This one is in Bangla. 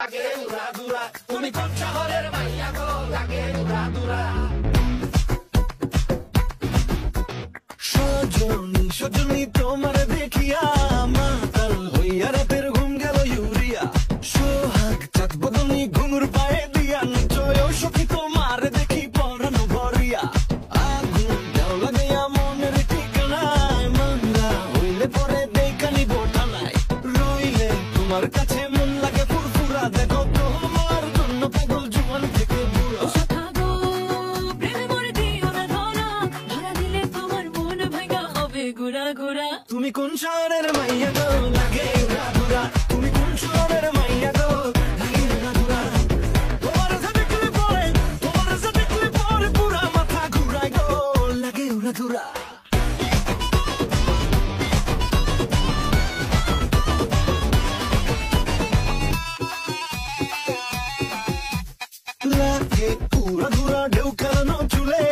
লাগে উড়া দুরা তুমি কোন শহরের মাইয়া গো লাগে উড়া দুরা সজনী সজনী তোমার দেখিয়া মাতাল হইয়া রাতের ঘুম গেল ইউরিয়া সোহাগ চাঁদ বদনী ঘুঙুর পায়ে দিয়া নিচয় সখী তোমার দেখি পরানো ভরিয়া আগুন দাও লাগাইয়া মনের ঠিকানায় মামলা হইলে পরে দেখানি বোটানায় রইলে তোমার কাছে মন লাগে ফুরফুরা দেখো তোমার জন্য পাগল জুয়ান থেকে বুড়া তুমি কোন শহরের মাইয়া গো লাগে উড়া দুরা তুমি কোন শহরের মাইয়া গো লাগে উড়া দুরা তোমার সাথে দেখলে পরে পুরা মাথা ঘুরায় গো লাগে উড়া দুরা লাগে উড়া দুরা ঢেউ খেলানো চুলে